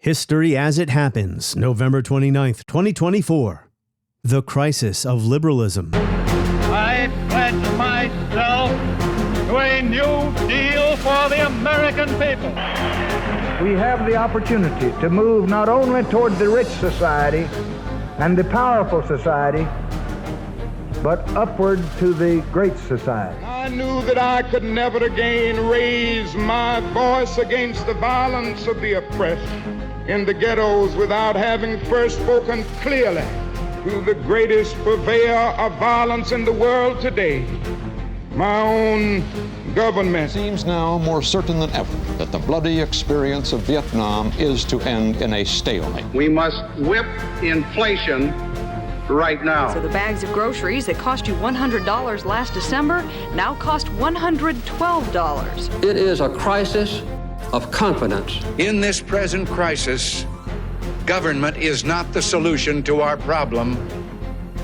History as it happens, November 29th, 2024. The Crisis of Liberalism. I pledge myself to a new deal for the American people. We have the opportunity to move not only toward the rich society and the powerful society, but upward to the great society. I knew that I could never again raise my voice against the violence of the oppressed in the ghettos without having first spoken clearly to the greatest purveyor of violence in the world today, my own government. It seems now more certain than ever that the bloody experience of Vietnam is to end in a stalemate. We must whip inflation right now. So the bags of groceries that cost you $100 last December now cost $112. It is a crisis of confidence. In this present crisis, government is not the solution to our problem.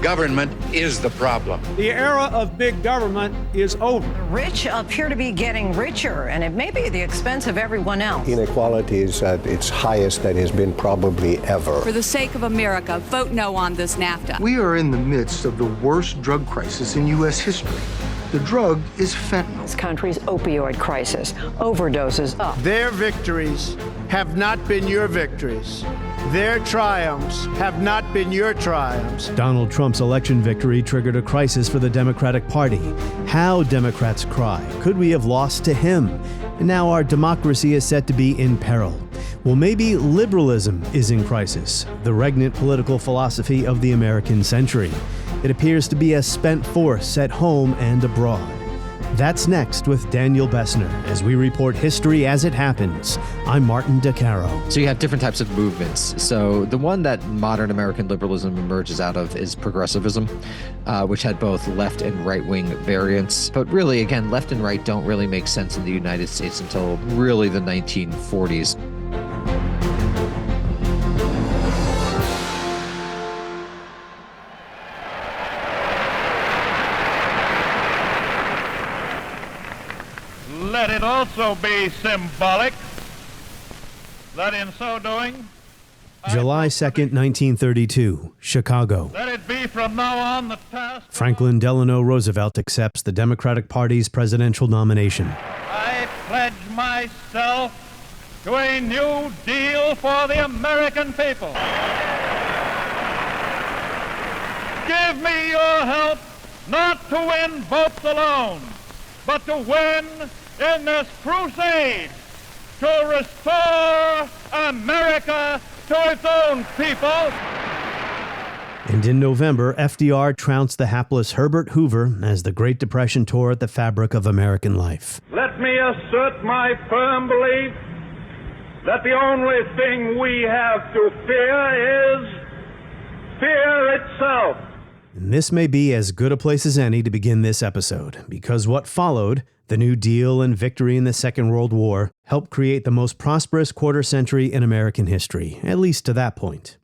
Government is the problem. The era of big government is over. The rich appear to be getting richer, and it may be at the expense of everyone else. Inequality is at its highest that has been probably ever. For the sake of America, vote no on this NAFTA. We are in the midst of the worst drug crisis in U.S. history. The drug is fentanyl. This country's opioid crisis, overdoses up. Their victories have not been your victories. Their triumphs have not been your triumphs. Donald Trump's election victory triggered a crisis for the Democratic Party. How Democrats cry, could we have lost to him? And now our democracy is set to be in peril. Well, maybe liberalism is in crisis, the regnant political philosophy of the American century. It appears to be a spent force at home and abroad. That's next with Daniel Bessner as we report history as it happens. I'm Martin DeCaro. So you have different types of movements. So the one that modern American liberalism emerges out of is progressivism, which had both left and right-wing variants. But really, again, left and right don't really make sense in the United States until really the 1940s. Let it also be symbolic that in so doing, July 2nd, 1932, Chicago. Let it be from now on the task. Franklin Delano Roosevelt accepts the Democratic Party's presidential nomination. I pledge myself to a new deal for the American people. Give me your help not to win votes alone, but to win in this crusade to restore America to its own people. And in November, FDR trounced the hapless Herbert Hoover as the Great Depression tore at the fabric of American life. Let me assert my firm belief that the only thing we have to fear is fear itself. And this may be as good a place as any to begin this episode, because what followed, the New Deal and victory in the Second World War, helped create the most prosperous quarter century in American history, at least to that point.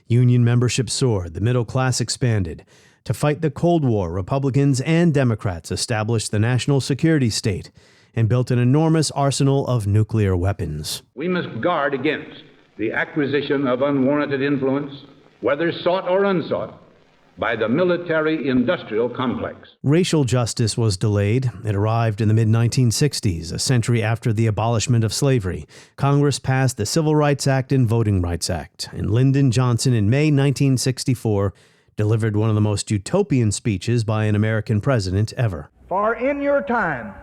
Union membership soared, the middle class expanded. To fight the Cold War, Republicans and Democrats established the national security state and built an enormous arsenal of nuclear weapons. We must guard against the acquisition of unwarranted influence, whether sought or unsought, by the military-industrial complex. Racial justice was delayed. It arrived in the mid-1960s, a century after the abolishment of slavery. Congress passed the Civil Rights Act and Voting Rights Act, and Lyndon Johnson in May 1964 delivered one of the most utopian speeches by an American president ever. For in your time,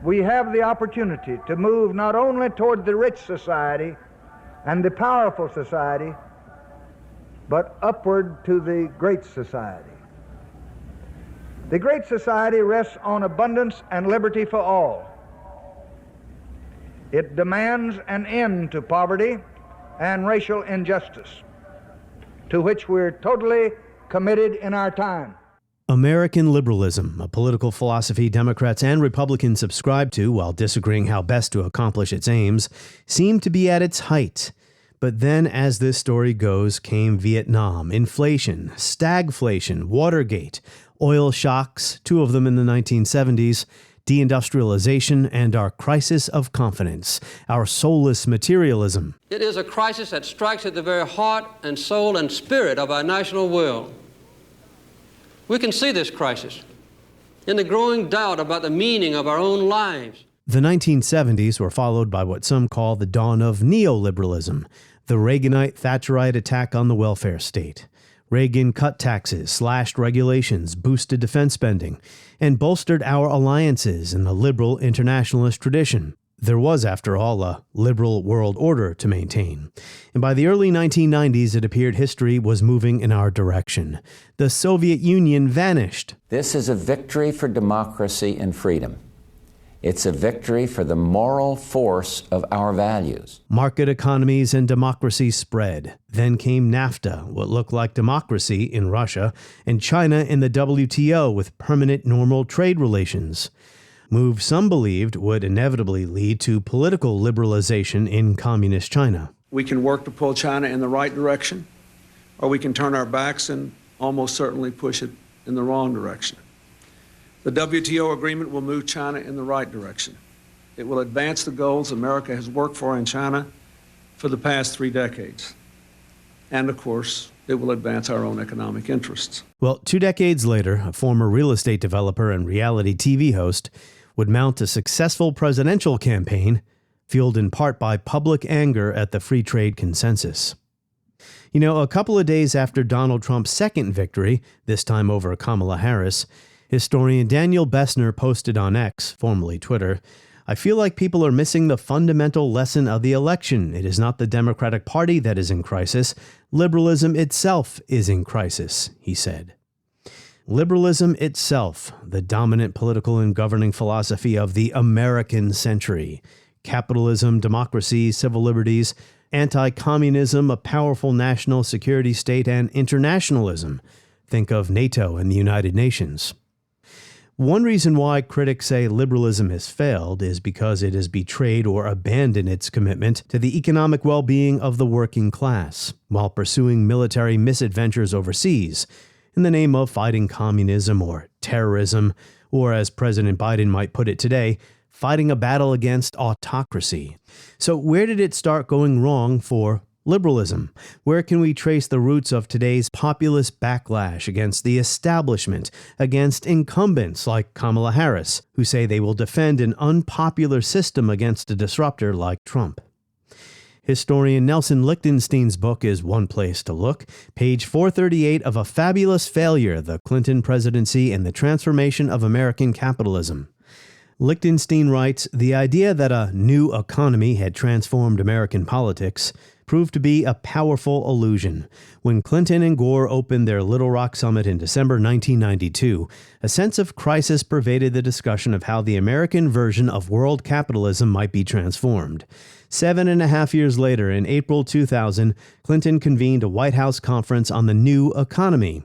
we have the opportunity to move not only toward the rich society and the powerful society, but upward to the great society. The great society rests on abundance and liberty for all. It demands an end to poverty and racial injustice, to which we're totally committed in our time. American liberalism, a political philosophy Democrats and Republicans subscribe to while disagreeing how best to accomplish its aims, seemed to be at its height. But then, as this story goes, came Vietnam, inflation, stagflation, Watergate, oil shocks, two of them in the 1970s, deindustrialization, and our crisis of confidence, our soulless materialism. It is a crisis that strikes at the very heart and soul and spirit of our national will. We can see this crisis in the growing doubt about the meaning of our own lives. The 1970s were followed by what some call the dawn of neoliberalism, the Reaganite Thatcherite attack on the welfare state. Reagan cut taxes, slashed regulations, boosted defense spending, and bolstered our alliances in the liberal internationalist tradition. There was, after all, a liberal world order to maintain. And by the early 1990s, it appeared history was moving in our direction. The Soviet Union vanished. This is a victory for democracy and freedom. It's a victory for the moral force of our values. Market economies and democracy spread. Then came NAFTA, what looked like democracy in Russia, and China in the WTO with permanent normal trade relations. Moves some believed would inevitably lead to political liberalization in communist China. We can work to pull China in the right direction, or we can turn our backs and almost certainly push it in the wrong direction. The WTO agreement will move China in the right direction. It will advance the goals America has worked for in China for the past 3 decades. And, of course, it will advance our own economic interests. Well, 2 decades later, a former real estate developer and reality TV host would mount a successful presidential campaign, fueled in part by public anger at the free trade consensus. You know, a couple of days after Donald Trump's second victory, this time over Kamala Harris, historian Daniel Bessner posted on X, formerly Twitter, "I feel like people are missing the fundamental lesson of the election. It is not the Democratic Party that is in crisis. Liberalism itself is in crisis," he said. Liberalism itself, the dominant political and governing philosophy of the American century. Capitalism, democracy, civil liberties, anti-communism, a powerful national security state, and internationalism. Think of NATO and the United Nations. One reason why critics say liberalism has failed is because it has betrayed or abandoned its commitment to the economic well-being of the working class, while pursuing military misadventures overseas in the name of fighting communism or terrorism, or as President Biden might put it today, fighting a battle against autocracy. So where did it start going wrong for liberalism? Where can we trace the roots of today's populist backlash against the establishment, against incumbents like Kamala Harris, who say they will defend an unpopular system against a disruptor like Trump? Historian Nelson Lichtenstein's book is one place to look. Page 438 of A Fabulous Failure, The Clinton Presidency and the Transformation of American Capitalism. Lichtenstein writes, "The idea that a new economy had transformed American politics proved to be a powerful illusion. When Clinton and Gore opened their Little Rock summit in December 1992, a sense of crisis pervaded the discussion of how the American version of world capitalism might be transformed. 7.5 years later, in April 2000, Clinton convened a White House conference on the new economy.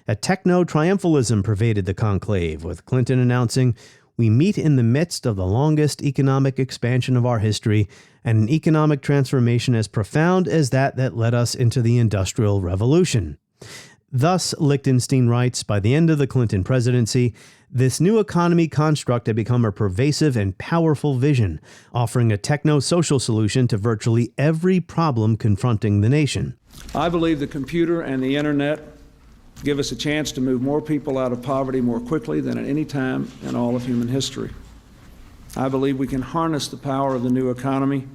A techno-triumphalism pervaded the conclave, with Clinton announcing, 'We meet in the midst of the longest economic expansion of our history and an economic transformation as profound as that led us into the Industrial Revolution.' Thus, Lichtenstein writes, by the end of the Clinton presidency, this new economy construct had become a pervasive and powerful vision, offering a techno-social solution to virtually every problem confronting the nation. I believe the computer and the internet give us a chance to move more people out of poverty more quickly than at any time in all of human history. I believe we can harness the power of the new economy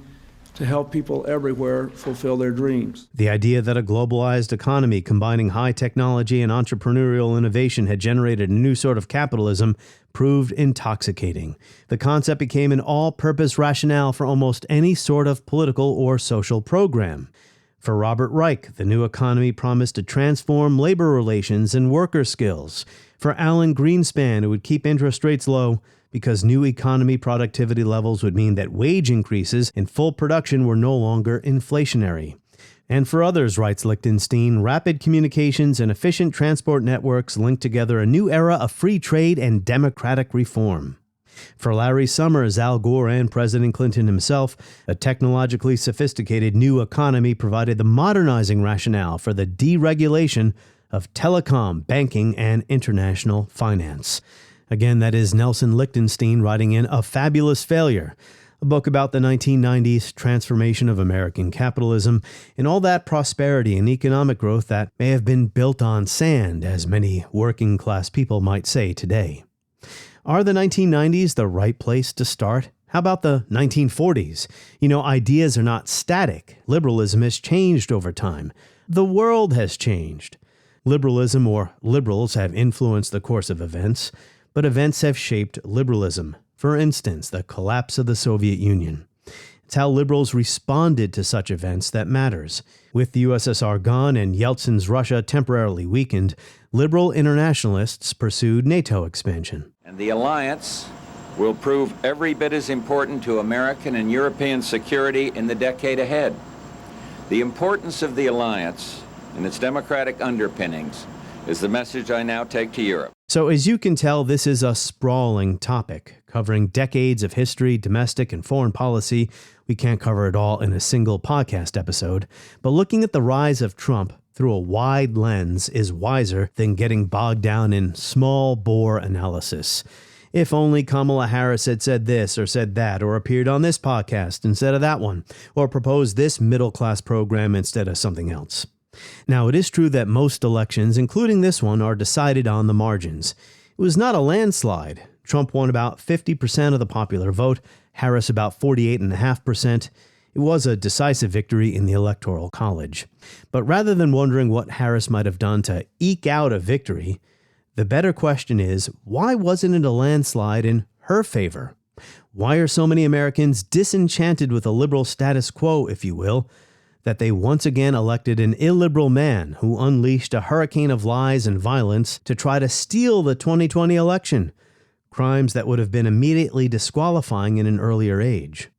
to help people everywhere fulfill their dreams." The idea that a globalized economy combining high technology and entrepreneurial innovation had generated a new sort of capitalism proved intoxicating. The concept became an all-purpose rationale for almost any sort of political or social program. For Robert Reich, the new economy promised to transform labor relations and worker skills. For Alan Greenspan, it would keep interest rates low because new economy productivity levels would mean that wage increases in full production were no longer inflationary. And for others, writes Lichtenstein, rapid communications and efficient transport networks linked together a new era of free trade and democratic reform. For Larry Summers, Al Gore, and President Clinton himself, a technologically sophisticated new economy provided the modernizing rationale for the deregulation of telecom, banking, and international finance. Again, that is Nelson Lichtenstein writing in A Fabulous Failure, a book about the 1990s transformation of American capitalism and all that prosperity and economic growth that may have been built on sand, as many working class people might say today. Are the 1990s the right place to start? How about the 1940s? Ideas are not static. Liberalism has changed over time. The world has changed. Liberalism or liberals have influenced the course of events, but events have shaped liberalism. For instance, the collapse of the Soviet Union. It's how liberals responded to such events that matters. With the USSR gone and Yeltsin's Russia temporarily weakened, liberal internationalists pursued NATO expansion. And the alliance will prove every bit as important to American and European security in the decade ahead. The importance of the alliance and its democratic underpinnings is the message I now take to Europe. So as you can tell, this is a sprawling topic, covering decades of history, domestic and foreign policy. We can't cover it all in a single podcast episode, but looking at the rise of Trump through a wide lens is wiser than getting bogged down in small bore analysis. If only Kamala Harris had said this or said that, or appeared on this podcast instead of that one, or proposed this middle-class program instead of something else. Now, it is true that most elections, including this one, are decided on the margins. It was not a landslide. Trump won about 50% of the popular vote, Harris about 48.5%. It was a decisive victory in the Electoral College. But rather than wondering what Harris might have done to eke out a victory, the better question is, why wasn't it a landslide in her favor? Why are so many Americans disenchanted with the liberal status quo, if you will, that they once again elected an illiberal man who unleashed a hurricane of lies and violence to try to steal the 2020 election, crimes that would have been immediately disqualifying in an earlier age?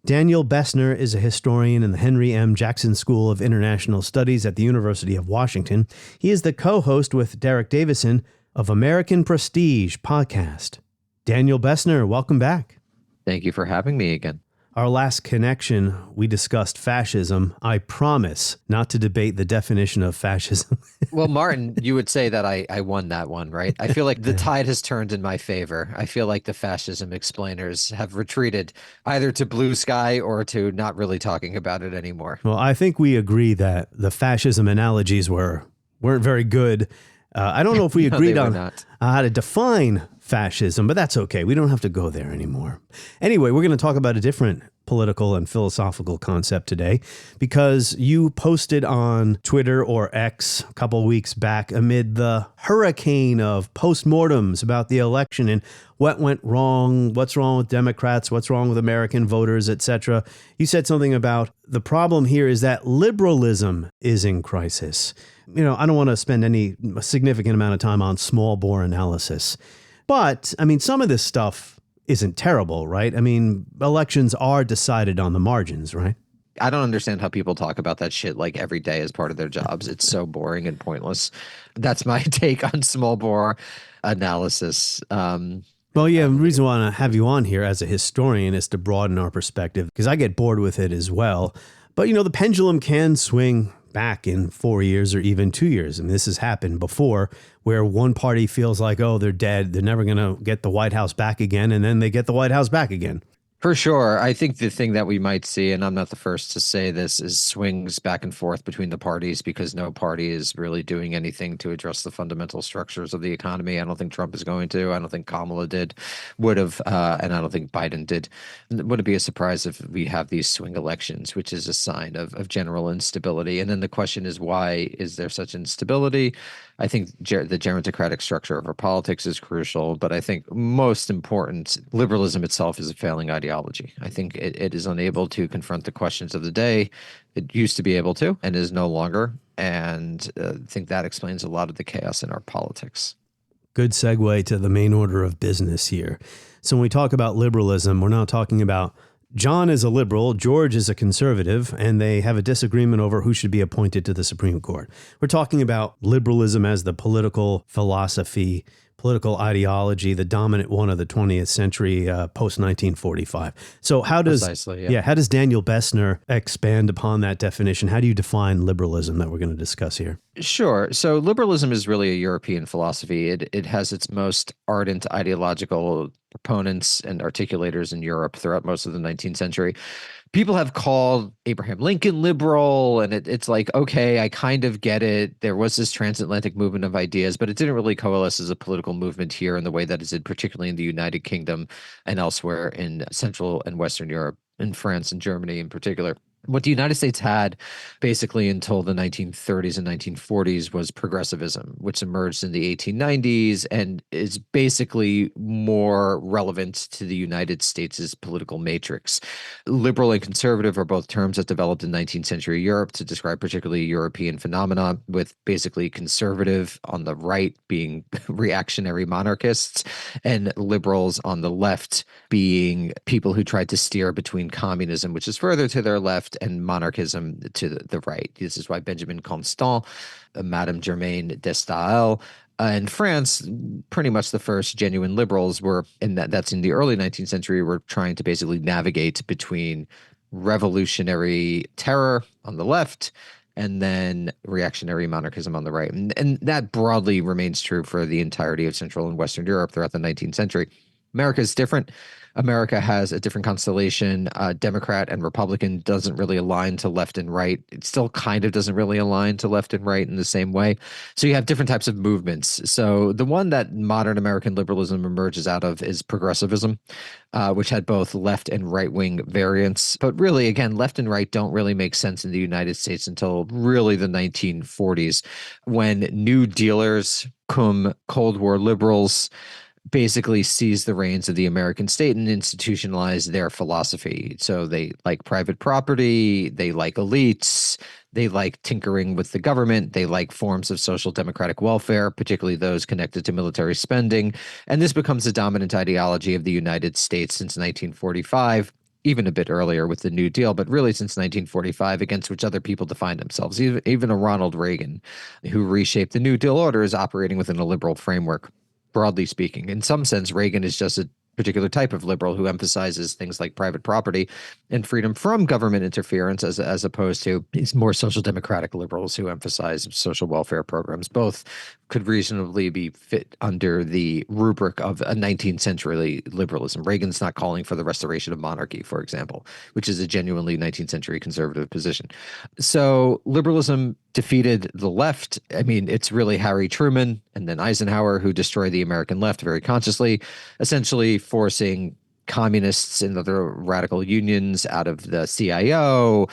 Daniel Bessner is a historian in the Henry M. Jackson School of International Studies at the University of Washington. He is the co-host with Derek Davison of American Prestige podcast. Daniel Bessner, welcome back. Thank you for having me again. Our last connection, we discussed fascism. I promise not to debate the definition of fascism. Well, Martin, you would say that I won that one, right? I feel like the tide has turned in my favor. I feel like the fascism explainers have retreated either to blue sky or to not really talking about it anymore. Well, I think we agree that the fascism analogies weren't very good. I don't know if we agreed on how to define fascism, but that's okay. We don't have to go there anymore. Anyway, we're going to talk about a different political and philosophical concept today because you posted on Twitter or X a couple weeks back amid the hurricane of postmortems about the election and what went wrong, what's wrong with Democrats, what's wrong with American voters, etc. You said something about the problem here is that liberalism is in crisis. I don't want to spend any significant amount of time on small bore analysis. But, some of this stuff isn't terrible, right? Elections are decided on the margins, right? I don't understand how people talk about that shit like every day as part of their jobs. It's so boring and pointless. That's my take on small bore analysis. Well, yeah, the reason why I want to have you on here as a historian is to broaden our perspective, because I get bored with it as well. But, the pendulum can swing back in 4 years or even 2 years. This has happened before where one party feels like, oh, they're dead. They're never going to get the White House back again. And then they get the White House back again. For sure. I think the thing that we might see, and I'm not the first to say this, is swings back and forth between the parties because no party is really doing anything to address the fundamental structures of the economy. I don't think Trump is going to. I don't think Kamala would have, and I don't think Biden did. Would it be a surprise if we have these swing elections, which is a sign of general instability? And then the question is, why is there such instability? I think the gerontocratic structure of our politics is crucial, but I think most important, liberalism itself is a failing ideology. I think it is unable to confront the questions of the day. It used to be able to and is no longer. And I think that explains a lot of the chaos in our politics. Good segue to the main order of business here. So when we talk about liberalism, we're not talking about John is a liberal, George is a conservative, and they have a disagreement over who should be appointed to the Supreme Court. We're talking about liberalism as the political philosophy, political ideology, the dominant one of the 20th century, post 1945. So how does Precisely, how does Daniel Bessner expand upon that definition? How do you define liberalism that we're going to discuss here? Sure. So liberalism is really a European philosophy. It has its most ardent ideological proponents and articulators in Europe throughout most of the 19th century. People have called Abraham Lincoln liberal, and it's like, okay, I kind of get it. There was this transatlantic movement of ideas, but it didn't really coalesce as a political movement here in the way that it did, particularly in the United Kingdom and elsewhere in Central and Western Europe, in France and Germany in particular. What the United States had basically until the 1930s and 1940s was progressivism, which emerged in the 1890s and is basically more relevant to the United States' political matrix. Liberal and conservative are both terms that developed in 19th century Europe to describe particularly European phenomena, with basically conservative on the right being reactionary monarchists and liberals on the left being people who tried to steer between communism, which is further to their left, and monarchism to the right. This is why Benjamin Constant, Madame Germaine de Staël, in France, pretty much the first genuine liberals were, and that's in the early 19th century, were trying to basically navigate between revolutionary terror on the left and then reactionary monarchism on the right. And that broadly remains true for the entirety of Central and Western Europe throughout the 19th century. America is different. America has a different constellation. Democrat and Republican doesn't really align to left and right. It still kind of doesn't really align to left and right in the same way. So you have different types of movements. So the one that modern American liberalism emerges out of is progressivism, which had both left and right-wing variants. But really, again, left and right don't really make sense in the United States until really the 1940s, when New Dealers, cum Cold War liberals, basically seized the reins of the American state and institutionalized their philosophy. So they like private property, they like elites, they like tinkering with the government, they like forms of social democratic welfare, particularly those connected to military spending. And this becomes the dominant ideology of the United States since 1945. Even a bit earlier with the New Deal, but really since 1945, against which other people define themselves. Even a Ronald Reagan, who reshaped the New Deal order, is operating within a liberal framework. Broadly speaking, in some sense, Reagan is just a particular type of liberal who emphasizes things like private property and freedom from government interference, as opposed to these more social democratic liberals who emphasize social welfare programs. Both could reasonably be fit under the rubric of a 19th century liberalism. Reagan's not calling for the restoration of monarchy, for example, which is a genuinely 19th century conservative position. So liberalism defeated the left. I mean, it's really Harry Truman and then Eisenhower who destroyed the American left very consciously, essentially forcing communists and other radical unions out of the CIO,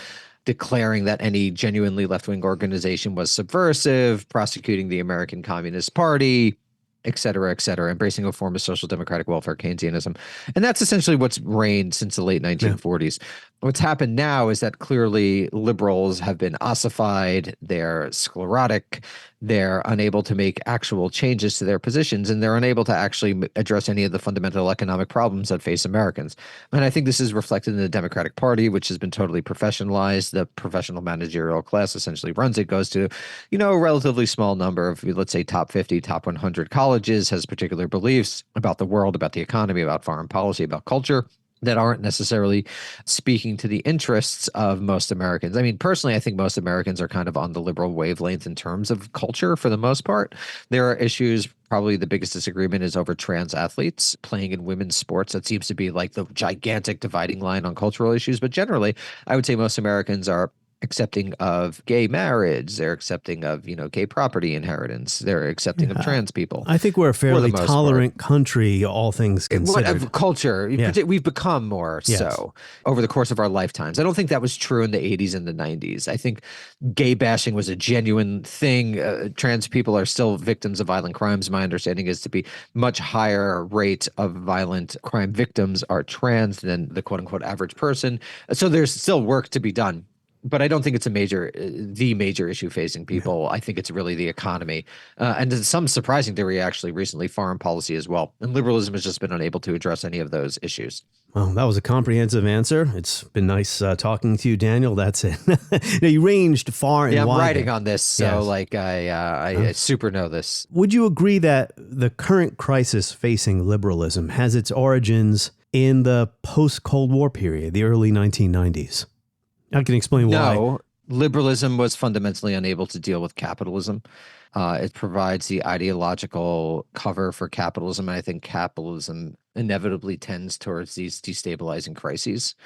declaring that any genuinely left-wing organization was subversive, prosecuting the American Communist Party, et cetera, embracing a form of social democratic welfare Keynesianism. And that's essentially what's reigned since the late 1940s. Yeah. What's happened now is that clearly liberals have been ossified, they're sclerotic, they're unable to make actual changes to their positions, and they're unable to actually address any of the fundamental economic problems that face Americans. And I think this is reflected in the Democratic Party, which has been totally professionalized. The professional managerial class essentially runs it, goes to, a relatively small number of, let's say, top 50, top 100 colleges, has particular beliefs about the world, about the economy, about foreign policy, about culture, that aren't necessarily speaking to the interests of most Americans. I mean, personally, I think most Americans are kind of on the liberal wavelength in terms of culture for the most part. There are issues, probably the biggest disagreement is over trans athletes playing in women's sports. That seems to be like the gigantic dividing line on cultural issues. But generally, I would say most Americans are accepting of gay marriage. They're accepting of, gay property inheritance. They're accepting of trans people. I think we're a fairly tolerant country, all things considered. Culture, we've become more so over the course of our lifetimes. I don't think that was true in the 80s and the 90s. I think gay bashing was a genuine thing. Trans people are still victims of violent crimes. My understanding is to be much higher rate of violent crime victims are trans than the quote unquote average person. So there's still work to be done. But I don't think it's the major issue facing people. I think it's really the economy. And to some surprising degree, actually, recently, foreign policy as well. And liberalism has just been unable to address any of those issues. Well, that was a comprehensive answer. It's been nice talking to you, Daniel. That's it. You ranged far and wide. Yeah, I'm writing on this, so yes. I super know this. Would you agree that the current crisis facing liberalism has its origins in the post-Cold War period, the early 1990s? I can explain why. No, liberalism was fundamentally unable to deal with capitalism. It provides the ideological cover for capitalism, and I think capitalism inevitably tends towards these destabilizing crises.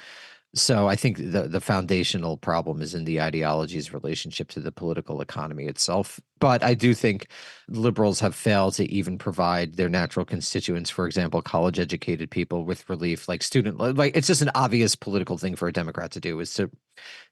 So I think the foundational problem is in the ideology's relationship to the political economy itself. But I do think liberals have failed to even provide their natural constituents, for example, college-educated people, with relief, like it's just an obvious political thing for a Democrat to do, is to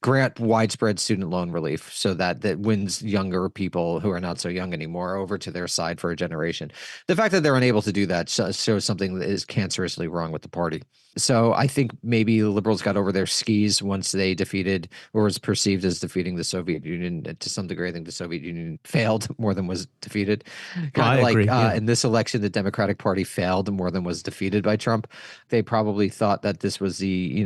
grant widespread student loan relief so that wins younger people who are not so young anymore over to their side for a generation. The fact that they're unable to do that shows something that is cancerously wrong with the party. So I think maybe the liberals got over their skis once they defeated, or was perceived as defeating, the Soviet Union. To some degree, I think the Soviet Union failed more than was defeated. Kind of agree, yeah. In this election, the Democratic Party failed more than was defeated by Trump. They probably thought that this was the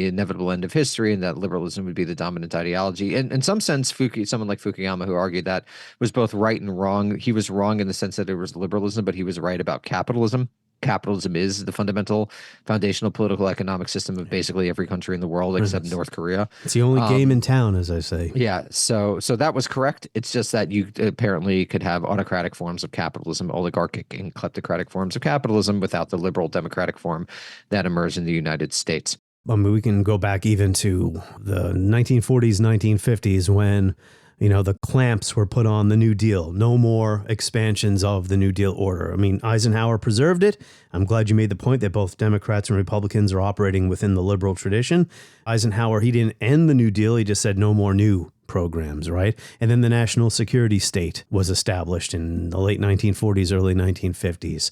inevitable end of history, and that liberalism would be the dominant ideology. And in some sense, someone like Fukuyama, who argued that, was both right and wrong. He was wrong in the sense that it was liberalism, but he was right about capitalism. Capitalism is the foundational political economic system of basically every country in the world except North Korea. It's the only game in town, as I say. Yeah, so that was correct. It's just that you apparently could have autocratic forms of capitalism, oligarchic and kleptocratic forms of capitalism, without the liberal democratic form that emerged in the United States. I mean, we can go back even to the 1940s, 1950s, when the clamps were put on the New Deal. No more expansions of the New Deal order. I mean, Eisenhower preserved it. I'm glad you made the point that both Democrats and Republicans are operating within the liberal tradition. Eisenhower, he didn't end the New Deal. He just said no more new programs, right? And then the national security state was established in the late 1940s, early 1950s.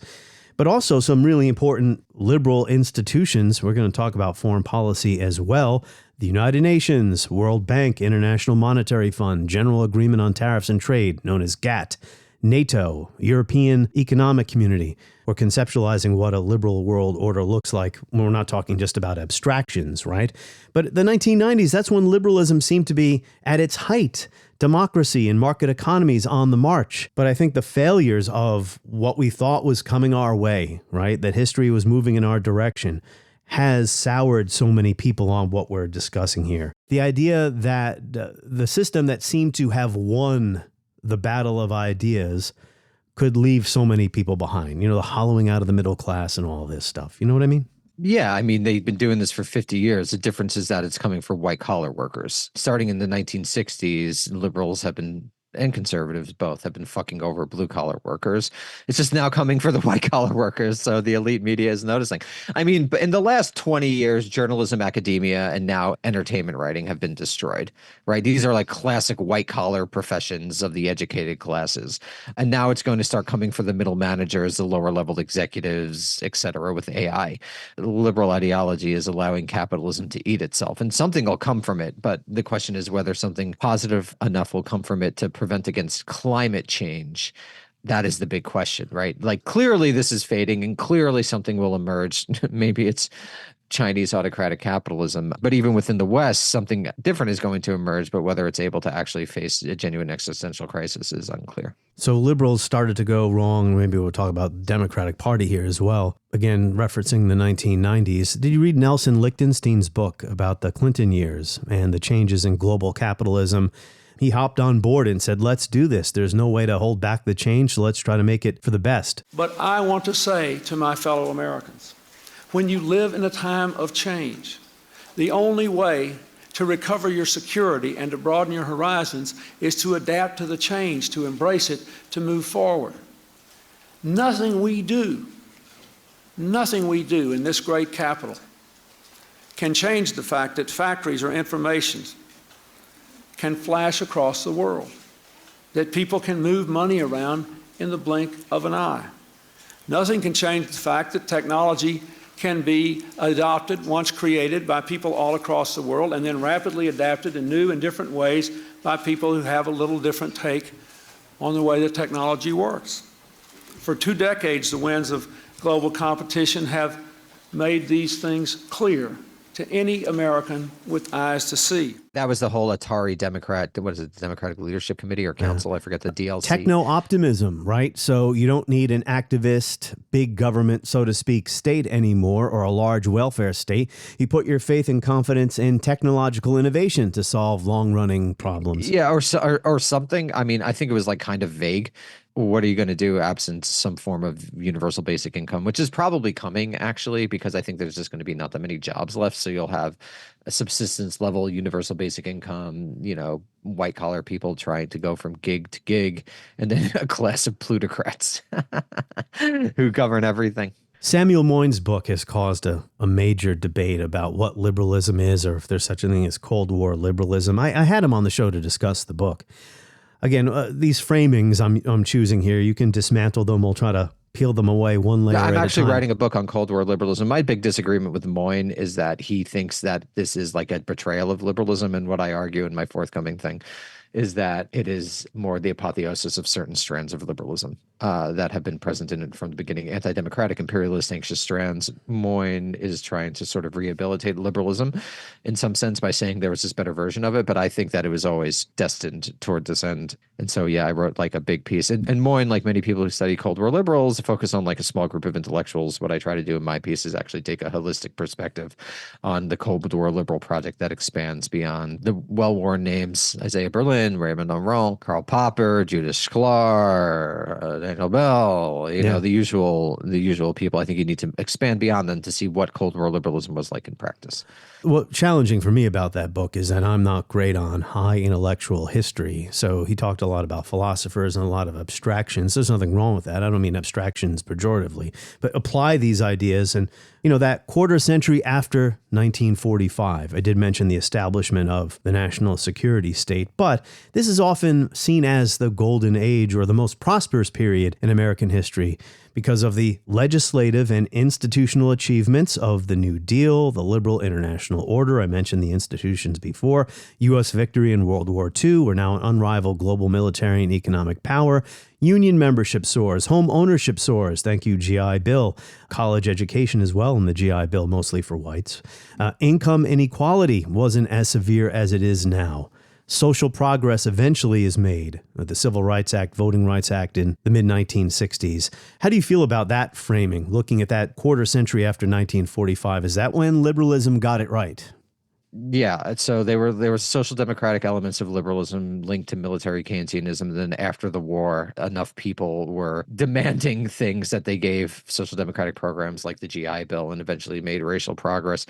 But also some really important liberal institutions. We're going to talk about foreign policy as well. The United Nations, World Bank, International Monetary Fund, General Agreement on Tariffs and Trade, known as GATT, NATO, European Economic Community. We're conceptualizing what a liberal world order looks like. We're not talking just about abstractions, right? But the 1990s, that's when liberalism seemed to be at its height. Democracy and market economies on the march. But I think the failures of what we thought was coming our way, right, that history was moving in our direction, has soured so many people on what we're discussing here. The idea that the system that seemed to have won the battle of ideas could leave so many people behind, the hollowing out of the middle class and all this stuff. You know what I mean? Yeah, I mean, they've been doing this for 50 years. The difference is that it's coming for white-collar workers. Starting in the 1960s, liberals have been, and conservatives both, have been fucking over blue-collar workers. It's just now coming for the white-collar workers, so the elite media is noticing. I mean, in the last 20 years, journalism, academia, and now entertainment writing have been destroyed, right? These are like classic white-collar professions of the educated classes. And now it's going to start coming for the middle managers, the lower-level executives, et cetera, with AI. Liberal ideology is allowing capitalism to eat itself, and something will come from it, but the question is whether something positive enough will come from it to prevent against climate change. That is the big question, right? Like, clearly this is fading, and clearly something will emerge. Maybe it's Chinese autocratic capitalism, but even within the West, something different is going to emerge, but whether it's able to actually face a genuine existential crisis is unclear. So liberals started to go wrong. Maybe we'll talk about the Democratic Party here as well. Again, referencing the 1990s. Did you read Nelson Lichtenstein's book about the Clinton years and the changes in global capitalism? He hopped on board and said, let's do this. There's no way to hold back the change, so let's try to make it for the best. But I want to say to my fellow Americans, when you live in a time of change, the only way to recover your security and to broaden your horizons is to adapt to the change, to embrace it, to move forward. Nothing we do in this great capital can change the fact that factories or information can flash across the world, that people can move money around in the blink of an eye. Nothing can change the fact that technology can be adopted once created by people all across the world and then rapidly adapted in new and different ways by people who have a little different take on the way that technology works. For 2 decades, the winds of global competition have made these things clear to any American with eyes to see. That was the whole Atari Democrat, what is it, Democratic Leadership Committee or Council? I forget the DLC. Techno-optimism, right? So you don't need an activist, big government, so to speak, state anymore, or a large welfare state. You put your faith and confidence in technological innovation to solve long-running problems. Yeah, or something. I mean, I think it was like kind of vague. What are you going to do absent some form of universal basic income, which is probably coming, actually, because I think there's just going to be not that many jobs left. So you'll have a subsistence level universal basic income, you know, white collar people trying to go from gig to gig, and then a class of plutocrats who govern everything. Samuel Moyn's book has caused a major debate about what liberalism is, or if there's such a thing as Cold War liberalism. I had him on the show to discuss the book. Again, these framings I'm choosing here, you can dismantle them. We'll try to peel them away one layer at a time. I'm actually writing a book on Cold War liberalism. My big disagreement with Moyn is that he thinks that this is like a betrayal of liberalism. And what I argue in my forthcoming thing is that it is more the apotheosis of certain strands of liberalism that have been present in it from the beginning. Anti-democratic, imperialist, anxious strands. Moyn is trying to sort of rehabilitate liberalism in some sense by saying there was this better version of it, but I think that it was always destined toward this end. And so, yeah, I wrote like a big piece. And Moyn, like many people who study Cold War liberals, focus on like a small group of intellectuals. What I try to do in my piece is actually take a holistic perspective on the Cold War liberal project that expands beyond the well-worn names, Isaiah Berlin, Raymond Aron, Karl Popper, Judith Sklar, Daniel Bell, you know, the usual people. I think you need to expand beyond them to see what Cold War liberalism was like in practice. What challenging for me about that book is that I'm not great on high intellectual history. So he talked a lot about philosophers and a lot of abstractions. There's nothing wrong with that. I don't mean abstractions pejoratively, but apply these ideas. And, you know, that quarter century after 1945, I did mention the establishment of the national security state, but this is often seen as the golden age or the most prosperous period in American history because of the legislative and institutional achievements of the New Deal, the liberal international order. I mentioned the institutions before. U.S. victory in World War II. We're now an unrivaled global military and economic power. Union membership soars. Home ownership soars. Thank you, GI Bill. College education as well in the GI Bill, mostly for whites. Income inequality wasn't as severe as it is now. Social progress eventually is made. The Civil Rights Act, Voting Rights Act in the mid-1960s. How do you feel about that framing, looking at that quarter century after 1945? Is that when liberalism got it right? Yeah, so there were social democratic elements of liberalism linked to military Keynesianism. And then after the war, enough people were demanding things that they gave social democratic programs like the GI Bill and eventually made racial progress.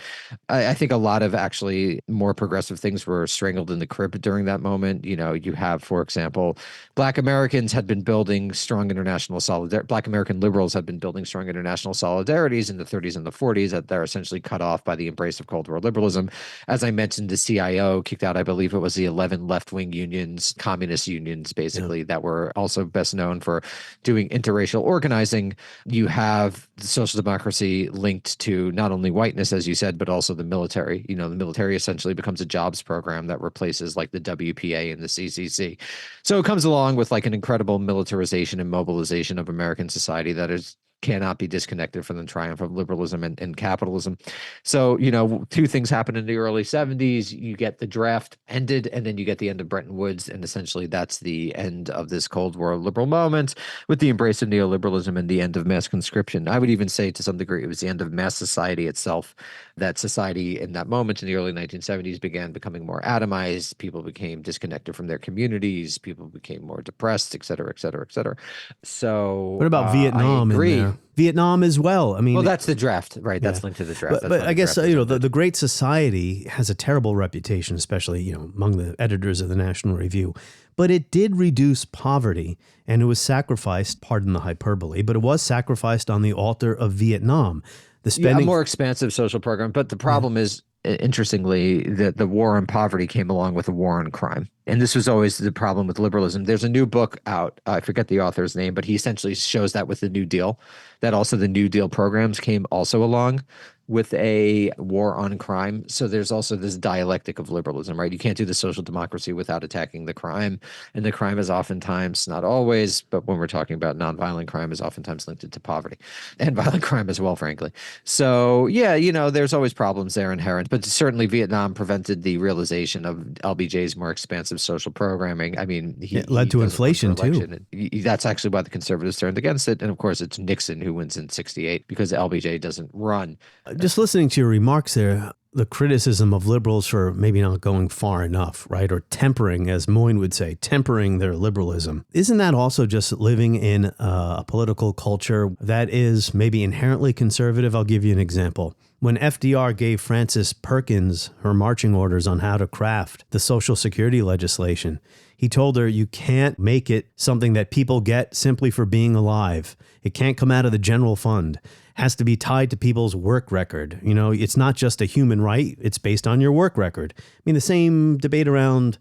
I think a lot of actually more progressive things were strangled in the crib during that moment. You know, you have, for example, Black Americans had been building strong international solidarity. Black American liberals had been building strong international solidarities in the 30s and the 40s that they're essentially cut off by the embrace of Cold War liberalism. As I mentioned, the CIO kicked out, I believe it was the 11 left-wing unions, communist unions, basically, that were also best known for doing interracial organizing. You have the social democracy linked to not only whiteness, as you said, but also the military. You know, the military essentially becomes a jobs program that replaces like the WPA and the CCC. So it comes along with like an incredible militarization and mobilization of American society that cannot be disconnected from the triumph of liberalism and capitalism. So, you know, two things happen in the early 70s. You get the draft ended, and then you get the end of Bretton Woods. And essentially that's the end of this Cold War liberal moment with the embrace of neoliberalism and the end of mass conscription. I would even say to some degree it was the end of mass society itself. That society in that moment in the early 1970s began becoming more atomized. People became disconnected from their communities. People became more depressed, et cetera, et cetera, et cetera. So what about Vietnam in there? Vietnam as well. I mean, well, that's the draft, right? That's linked to the draft. But I guess, you know, the Great Society has a terrible reputation, especially, you know, among the editors of the National Review. But it did reduce poverty, and it was sacrificed, pardon the hyperbole, but it was sacrificed on the altar of Vietnam. The spending, a more expansive social program. But the problem is, interestingly, the war on poverty came along with a war on crime. And this was always the problem with liberalism. There's a new book out. I forget the author's name, but he essentially shows that with the New Deal, that also the New Deal programs came also along with a war on crime. So there's also this dialectic of liberalism, right? You can't do the social democracy without attacking the crime. And the crime is oftentimes, not always, but when we're talking about nonviolent crime, is oftentimes linked to poverty and violent crime as well, frankly. So yeah, there's always problems there inherent, but certainly Vietnam prevented the realization of LBJ's more expansive social programming. I mean, it led to inflation too. That's actually why the conservatives turned against it. And of course, it's Nixon who wins in '68 because LBJ doesn't run. Just listening to your remarks there, the criticism of liberals for maybe not going far enough, right? Or tempering, as Moyne would say, tempering their liberalism. Isn't that also just living in a political culture that is maybe inherently conservative? I'll give you an example. When FDR gave Frances Perkins her marching orders on how to craft the Social Security legislation, he told her you can't make it something that people get simply for being alive. It can't come out of the general fund. It has to be tied to people's work record. It's not just a human right. It's based on your work record. I mean, the same debate around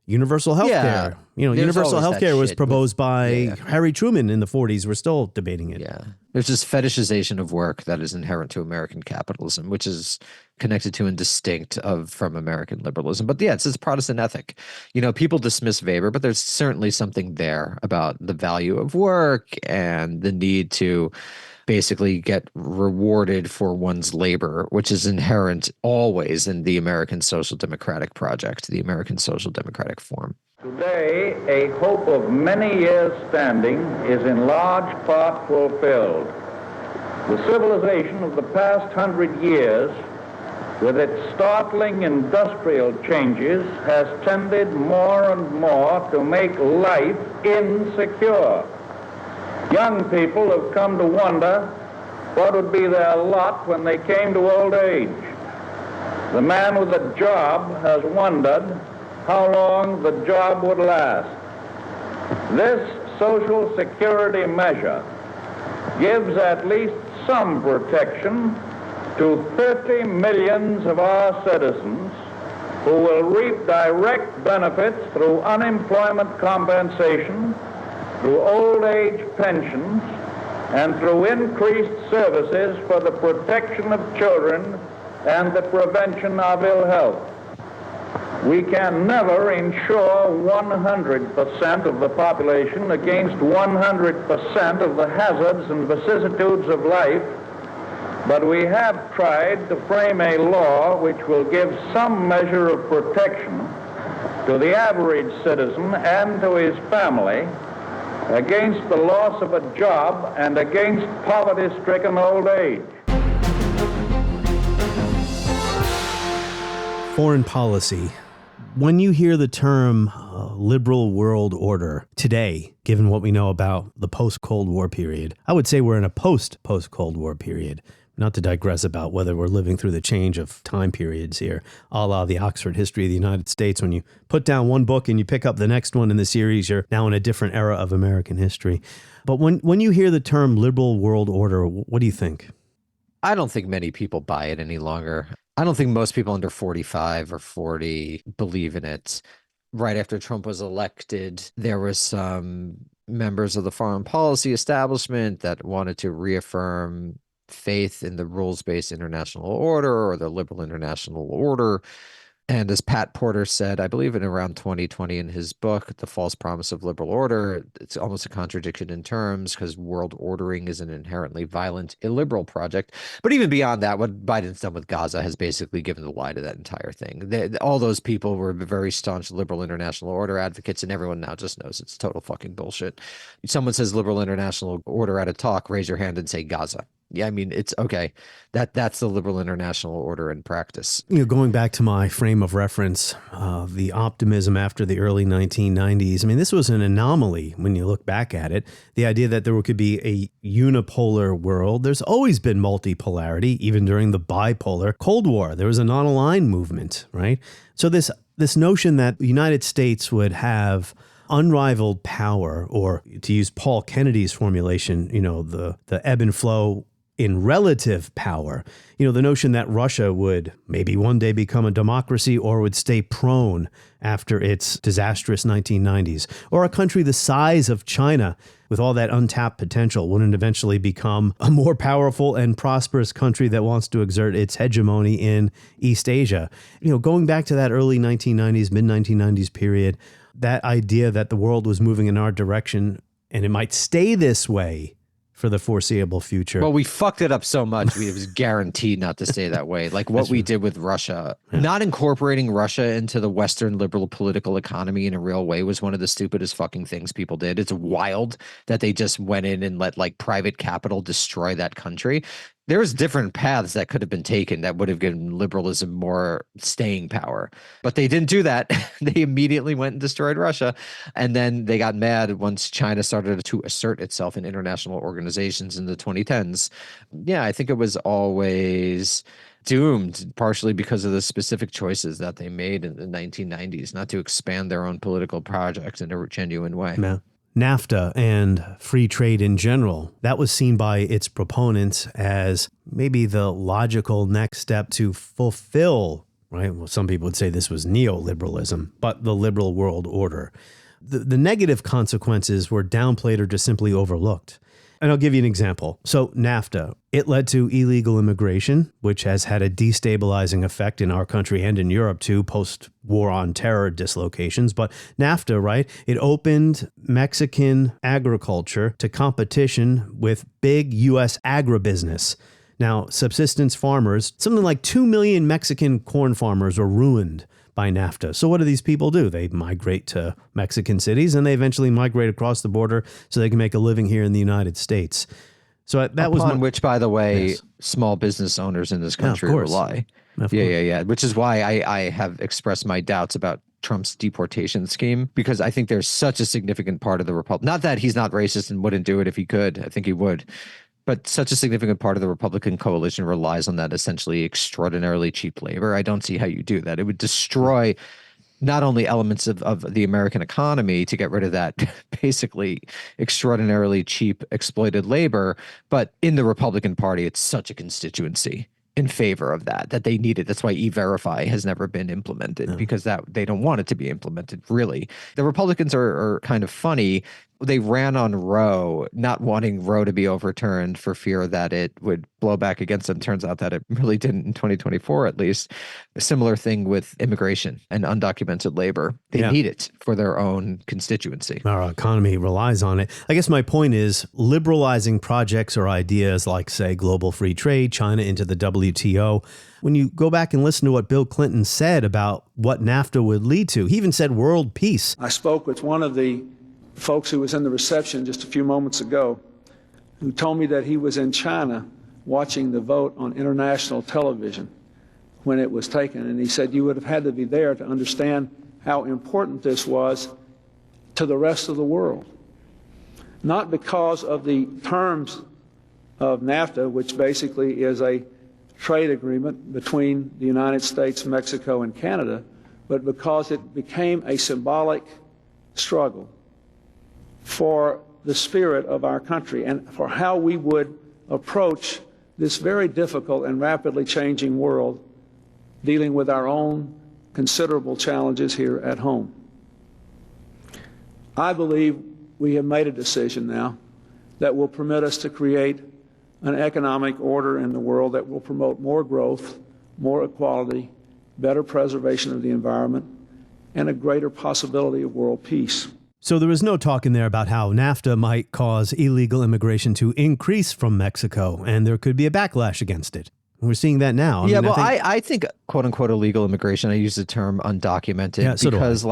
universal health care. Universal health care was proposed by Harry Truman in the 40s. We're still debating it. Yeah. There's this fetishization of work that is inherent to American capitalism, which is connected to and distinct from American liberalism. But yeah, it's this Protestant ethic. People dismiss Weber, but there's certainly something there about the value of work and the need to basically get rewarded for one's labor, which is inherent always in the American social democratic project, the American social democratic form. Today, a hope of many years standing is in large part fulfilled. The civilization of the past 100 years, with its startling industrial changes, has tended more and more to make life insecure. Young people have come to wonder what would be their lot when they came to old age. The man with a job has wondered how long the job would last. This Social Security measure gives at least some protection to 30 millions of our citizens who will reap direct benefits through unemployment compensation, through old age pensions, and through increased services for the protection of children and the prevention of ill health. We can never insure 100% of the population against 100% of the hazards and vicissitudes of life, but we have tried to frame a law which will give some measure of protection to the average citizen and to his family against the loss of a job and against poverty-stricken old age. Foreign policy. When you hear the term liberal world order today, given what we know about the post-Cold War period, I would say we're in a post-Cold War period. Not to digress about whether we're living through the change of time periods here, a la the Oxford History of the United States. When you put down one book and you pick up the next one in the series, you're now in a different era of American history. But when you hear the term liberal world order, what do you think? I don't think many people buy it any longer. I don't think most people under 45 or 40 believe in it. Right after Trump was elected, there were some members of the foreign policy establishment that wanted to reaffirm faith in the rules-based international order or the liberal international order. And as Pat Porter said, I believe in around 2020 in his book, The False Promise of Liberal Order, it's almost a contradiction in terms because world ordering is an inherently violent, illiberal project. But even beyond that, what Biden's done with Gaza has basically given the lie to that entire thing. All those people were very staunch liberal international order advocates, and everyone now just knows it's total fucking bullshit. Someone says liberal international order at a talk, raise your hand and say Gaza. Yeah, I mean, it's okay. That's the liberal international order in practice. Going back to my frame of reference, the optimism after the early 1990s. I mean, this was an anomaly when you look back at it. The idea that there could be a unipolar world. There's always been multipolarity, even during the bipolar Cold War. There was a non-aligned movement, right? So this notion that the United States would have unrivaled power, or to use Paul Kennedy's formulation, the ebb and flow in relative power. You know, the notion that Russia would maybe one day become a democracy or would stay prone after its disastrous 1990s, or a country the size of China with all that untapped potential wouldn't eventually become a more powerful and prosperous country that wants to exert its hegemony in East Asia. You know, going back to that early 1990s, mid-1990s period, that idea that the world was moving in our direction and it might stay this way for the foreseeable future. Well, we fucked it up so much. It was guaranteed not to stay that way. Like what we did with Russia, not incorporating Russia into the Western liberal political economy in a real way was one of the stupidest fucking things people did. It's wild that they just went in and let like private capital destroy that country. There's different paths that could have been taken that would have given liberalism more staying power. But they didn't do that. They immediately went and destroyed Russia. And then they got mad once China started to assert itself in international organizations in the 2010s. Yeah, I think it was always doomed partially because of the specific choices that they made in the 1990s, not to expand their own political projects in a genuine way. Yeah. NAFTA and free trade in general, that was seen by its proponents as maybe the logical next step to fulfill, right? Well, some people would say this was neoliberalism, but the liberal world order. The negative consequences were downplayed or just simply overlooked. And I'll give you an example. So NAFTA, it led to illegal immigration, which has had a destabilizing effect in our country and in Europe too, post-war on terror dislocations. But NAFTA, right, it opened Mexican agriculture to competition with big U.S. agribusiness. Now, subsistence farmers, something like 2 million Mexican corn farmers were ruined by NAFTA. So what do these people do? They migrate to Mexican cities and they eventually migrate across the border so they can make a living here in the United States. So that was on which, by the way, small business owners in this country rely. Yeah. Which is why I have expressed my doubts about Trump's deportation scheme, because I think there's such a significant part of the Republic. Not that he's not racist and wouldn't do it if he could. I think he would. But such a significant part of the Republican coalition relies on that essentially extraordinarily cheap labor. I don't see how you do that. It would destroy not only elements of the American economy to get rid of that basically extraordinarily cheap exploited labor, but in the Republican Party, it's such a constituency in favor of that they need it. That's why E-Verify has never been implemented, because that they don't want it to be implemented, really. The Republicans are kind of funny. They ran on Roe, not wanting Roe to be overturned for fear that it would blow back against them. Turns out that it really didn't in 2024, at least. A similar thing with immigration and undocumented labor. They need it for their own constituency. Our economy relies on it. I guess my point is liberalizing projects or ideas like, say, global free trade, China into the WTO. When you go back and listen to what Bill Clinton said about what NAFTA would lead to, he even said world peace. I spoke with one of the folks who was in the reception just a few moments ago, who told me that he was in China watching the vote on international television when it was taken. And he said you would have had to be there to understand how important this was to the rest of the world. Not because of the terms of NAFTA, which basically is a trade agreement between the United States, Mexico, and Canada, but because it became a symbolic struggle for the spirit of our country and for how we would approach this very difficult and rapidly changing world, dealing with our own considerable challenges here at home. I believe we have made a decision now that will permit us to create an economic order in the world that will promote more growth, more equality, better preservation of the environment, and a greater possibility of world peace. So there was no talk in there about how NAFTA might cause illegal immigration to increase from Mexico, and there could be a backlash against it. We're seeing that now. I think quote unquote illegal immigration, I use the term undocumented because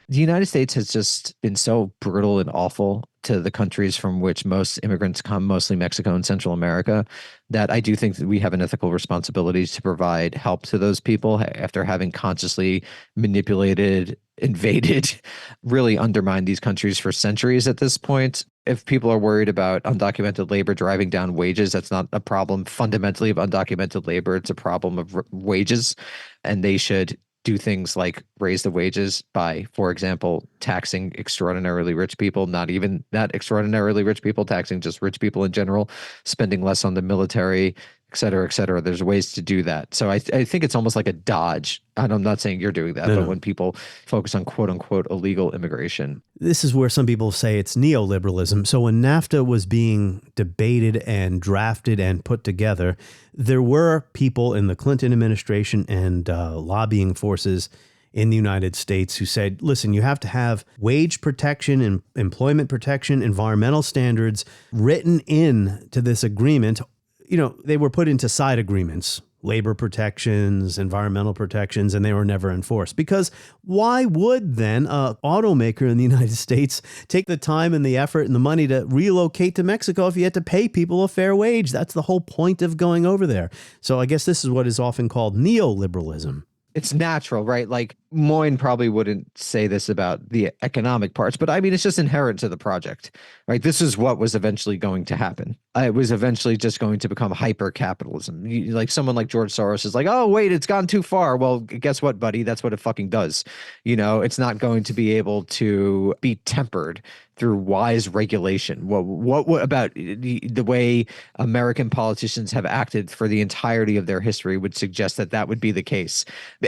the United States has just been so brutal and awful to the countries from which most immigrants come, mostly Mexico and Central America, that I do think that we have an ethical responsibility to provide help to those people after having consciously manipulated, invaded, really undermined these countries for centuries at this point. If people are worried about undocumented labor driving down wages, that's not a problem fundamentally of undocumented labor. It's a problem of wages, and they should do things like raise the wages by, for example, taxing extraordinarily rich people, not even that extraordinarily rich people, taxing just rich people in general, spending less on the military, et cetera, et cetera. There's ways to do that. So I think it's almost like a dodge. And I'm not saying you're doing that, but when people focus on quote unquote illegal immigration. This is where some people say it's neoliberalism. So when NAFTA was being debated and drafted and put together, there were people in the Clinton administration and lobbying forces in the United States who said, listen, you have to have wage protection and employment protection, environmental standards written in to this agreement. You know, they were put into side agreements, labor protections, environmental protections, and they were never enforced. Because why would then an automaker in the United States take the time and the effort and the money to relocate to Mexico if you had to pay people a fair wage? That's the whole point of going over there. So I guess this is what is often called neoliberalism. It's natural, right? Like Moyne probably wouldn't say this about the economic parts, but I mean, it's just inherent to the project, right? This is what was eventually going to happen. It was eventually just going to become hyper capitalism. Like someone like George Soros is like, oh, wait, it's gone too far. Well, guess what, buddy? That's what it fucking does. You know, it's not going to be able to be tempered through wise regulation. What about the way American politicians have acted for the entirety of their history would suggest that that would be the case.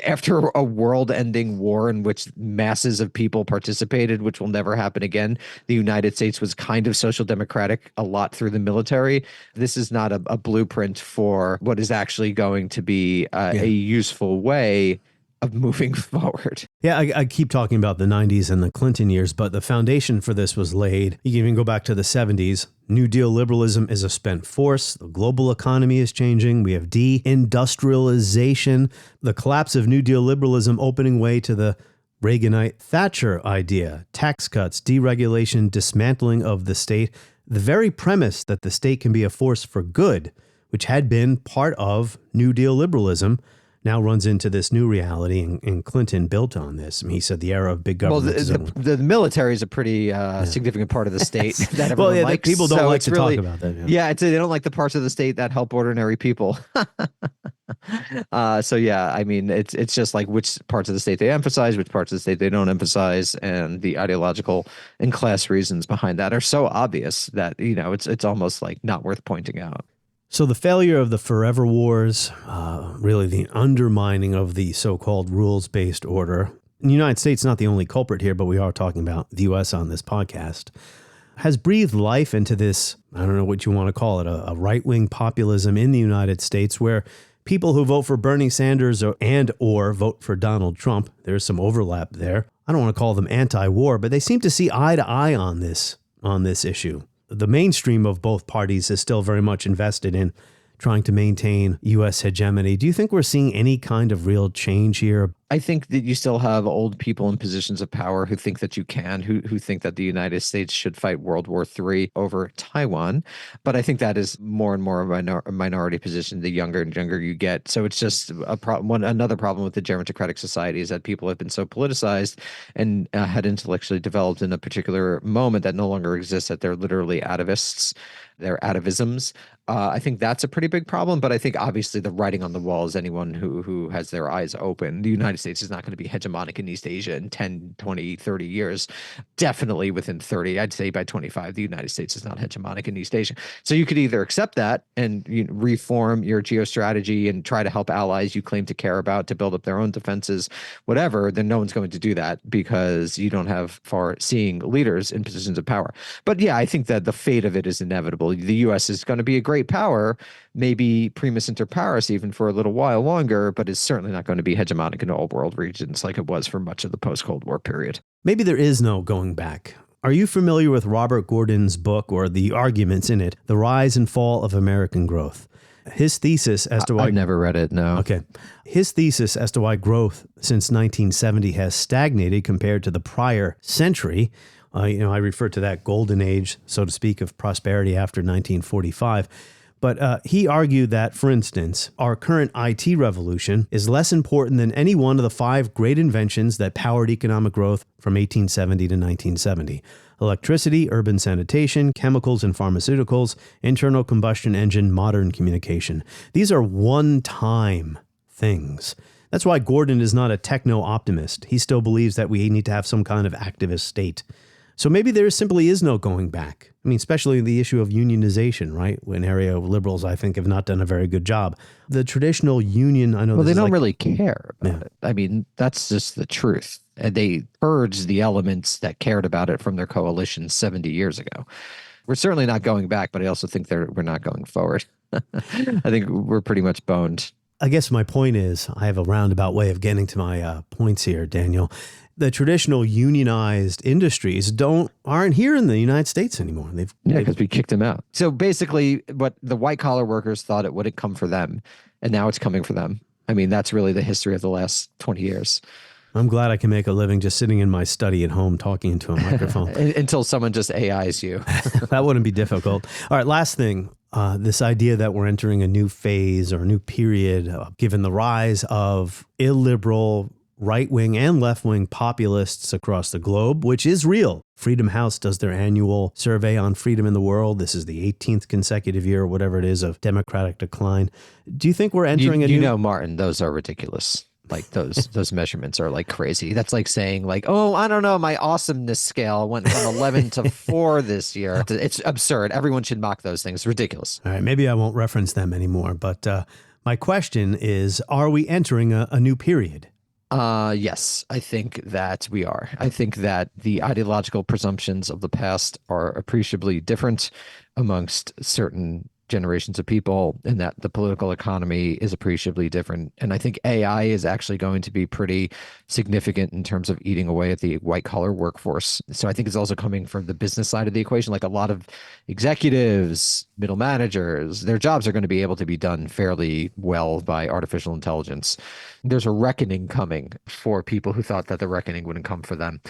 After a world-ending war in which masses of people participated, which will never happen again, the United States was kind of social democratic a lot through the military. This is not a blueprint for what is actually going to be a useful way of moving forward. Yeah, I keep talking about the 90s and the Clinton years, but the foundation for this was laid. You can even go back to the 70s. New Deal liberalism is a spent force. The global economy is changing. We have deindustrialization. The collapse of New Deal liberalism opening way to the Reaganite Thatcher idea, tax cuts, deregulation, dismantling of the state. The very premise that the state can be a force for good, which had been part of New Deal liberalism, now runs into this new reality, and Clinton built on this. I mean, he said the era of big government. Well, the military is a pretty significant part of the state that everyone likes. People don't like to talk about that. Yeah, they don't like the parts of the state that help ordinary people. So yeah, I mean, it's just like which parts of the state they emphasize, which parts of the state they don't emphasize, and the ideological and class reasons behind that are so obvious that, you know, it's almost like not worth pointing out. So the failure of the forever wars, really the undermining of the so-called rules-based order, the United States is not the only culprit here, but we are talking about the U.S. on this podcast, has breathed life into this, I don't know what you want to call it, a right-wing populism in the United States where people who vote for Bernie Sanders or vote for Donald Trump, there's some overlap there. I don't want to call them anti-war, but they seem to see eye to eye on this issue. The mainstream of both parties is still very much invested in trying to maintain U.S. hegemony. Do you think we're seeing any kind of real change here? I think that you still have old people in positions of power who think that you can, who think that the United States should fight World War III over Taiwan. But I think that is more and more of a minority position the younger and younger you get. So it's just another problem with the gerontocratic society is that people have been so politicized and had intellectually developed in a particular moment that no longer exists, that they're literally atavists. They're atavisms. I think that's a pretty big problem, but I think obviously the writing on the wall is anyone who has their eyes open. The United States is not going to be hegemonic in East Asia in 10, 20, 30 years. Definitely within 30. I'd say by 25, the United States is not hegemonic in East Asia. So you could either accept that and reform your geostrategy and try to help allies you claim to care about to build up their own defenses, whatever, then no one's going to do that because you don't have far-seeing leaders in positions of power. But yeah, I think that the fate of it is inevitable. The U.S. is going to be a great power, maybe primus inter pares even for a little while longer, but it's certainly not going to be hegemonic in all world regions like it was for much of the post-Cold War period. Maybe there is no going back. Are you familiar with Robert Gordon's book or the arguments in it, The Rise and Fall of American Growth? His thesis as to why... I've never read it, no. Okay. His thesis as to why growth since 1970 has stagnated compared to the prior century. I refer to that golden age, so to speak, of prosperity after 1945. But he argued that, for instance, our current IT revolution is less important than any one of the 5 great inventions that powered economic growth from 1870 to 1970. Electricity, urban sanitation, chemicals and pharmaceuticals, internal combustion engine, modern communication. These are one-time things. That's why Gordon is not a techno-optimist. He still believes that we need to have some kind of activist state. So maybe there simply is no going back. I mean, especially the issue of unionization, right? An area of liberals, I think, have not done a very good job. The traditional union, I know. Well, they don't really care about it. I mean, that's just the truth. And they purged the elements that cared about it from their coalition 70 years ago. We're certainly not going back, but I also think we're not going forward. I think we're pretty much boned. I guess my point is, I have a roundabout way of getting to my points here, Daniel. The traditional unionized industries aren't here in the United States anymore. Because we kicked them out. So basically, what the white collar workers thought it wouldn't come for them, and now it's coming for them. I mean, that's really the history of the last 20 years. I'm glad I can make a living just sitting in my study at home talking into a microphone. Until someone just AIs you. That wouldn't be difficult. All right, last thing. This idea that we're entering a new phase or a new period, given the rise of illiberal right-wing and left-wing populists across the globe, which is real. Freedom House does their annual survey on freedom in the world. This is the 18th consecutive year, or whatever it is, of democratic decline. Do you think we're entering a new... You know, Martin, those are ridiculous. Like those measurements are like crazy. That's like saying like, oh, I don't know, my awesomeness scale went from 11 to 4 this year. It's absurd. Everyone should mock those things. It's ridiculous. All right, maybe I won't reference them anymore. But my question is, are we entering a new period? Yes, I think that we are. I think that the ideological presumptions of the past are appreciably different amongst certain generations of people, and that the political economy is appreciably different. And I think AI is actually going to be pretty significant in terms of eating away at the white collar workforce. So I think it's also coming from the business side of the equation. Like a lot of executives, middle managers, their jobs are going to be able to be done fairly well by artificial intelligence. There's a reckoning coming for people who thought that the reckoning wouldn't come for them.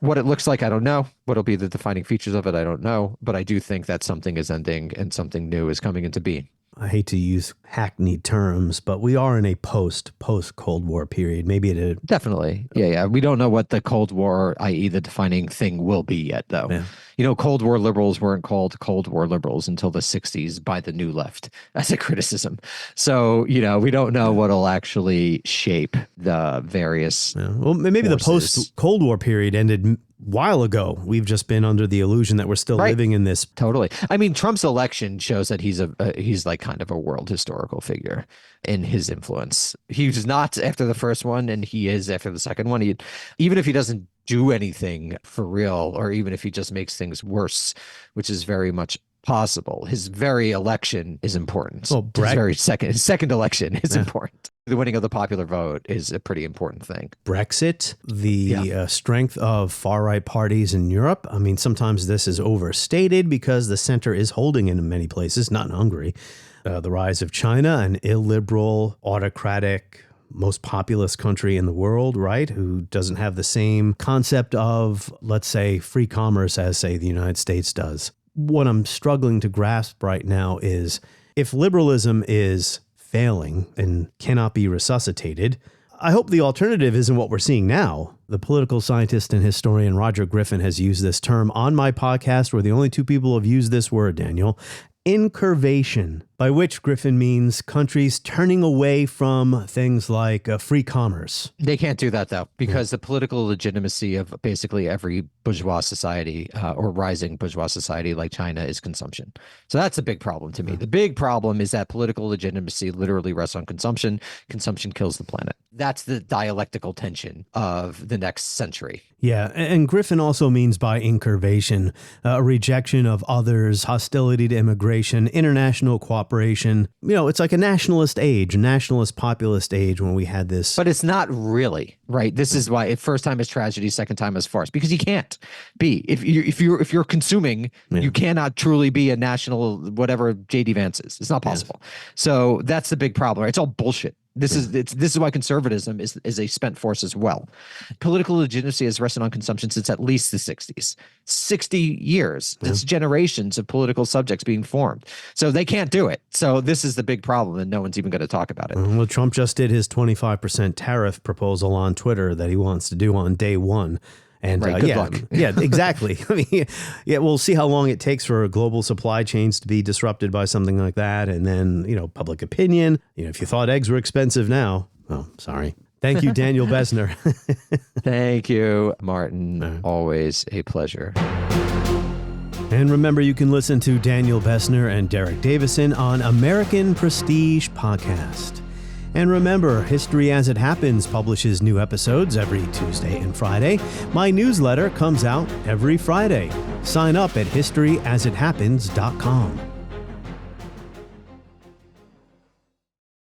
What it looks like, I don't know. What'll be the defining features of it, I don't know. But I do think that something is ending and something new is coming into being. I hate to use hackneyed terms, but we are in a post-Cold War period. Maybe it... Definitely. Yeah. We don't know what the Cold War, i.e. the defining thing, will be yet, though. Yeah. You know, Cold War liberals weren't called Cold War liberals until the 60s by the New Left as a criticism. So, you know, we don't know what'll actually shape the various Well, maybe forces. The post-Cold War period ended while ago. We've just been under the illusion that we're still living in this. Totally. I mean, Trump's election shows that he's like kind of a world historical figure in his influence. He was not after the first one, and he is after the second one. Even if he doesn't do anything for real, or even if he just makes things worse, which is very much possible, his very election is important. Well, his second election is important. The winning of the popular vote is a pretty important thing. Brexit, the strength of far-right parties in Europe. I mean, sometimes this is overstated because the center is holding in many places, not in Hungary. The rise of China, an illiberal, autocratic, most populous country in the world, right? Who doesn't have the same concept of, let's say, free commerce as, say, the United States does. What I'm struggling to grasp right now is if liberalism is failing and cannot be resuscitated, I hope the alternative isn't what we're seeing now. The political scientist and historian Roger Griffin has used this term on my podcast. We're the only two people who have used this word, Daniel. Incurvation, by which Griffin means countries turning away from things like free commerce. They can't do that, though, because the political legitimacy of basically every bourgeois society or rising bourgeois society like China is consumption. So that's a big problem to me. The big problem is that political legitimacy literally rests on consumption. Consumption kills the planet. That's the dialectical tension of the next century. Yeah, and Griffin also means by incurvation, a rejection of others, hostility to immigration, international cooperation. You know, it's like a nationalist age, a nationalist populist age when we had this. But it's not really, right? This is why first time is tragedy, second time is farce, because you can't be. If you're consuming, you cannot truly be a national, whatever J.D. Vance is. It's not possible. So that's the big problem, right? It's all bullshit. This is why conservatism is a spent force as well. Political legitimacy has rested on consumption since at least the 60s. 60 years. It's generations of political subjects being formed. So they can't do it. So this is the big problem, and no one's even going to talk about it. Well, Trump just did his 25% tariff proposal on Twitter that he wants to do on day one. And good luck. Yeah, exactly. I mean, we'll see how long it takes for global supply chains to be disrupted by something like that. And then, public opinion, if you thought eggs were expensive now, oh, sorry. Thank you, Daniel Bessner. Thank you, Martin. Always a pleasure. And remember, you can listen to Daniel Bessner and Derek Davison on American Prestige Podcast. And remember, History as It Happens publishes new episodes every Tuesday and Friday. My newsletter comes out every Friday. Sign up at historyasithappens.com.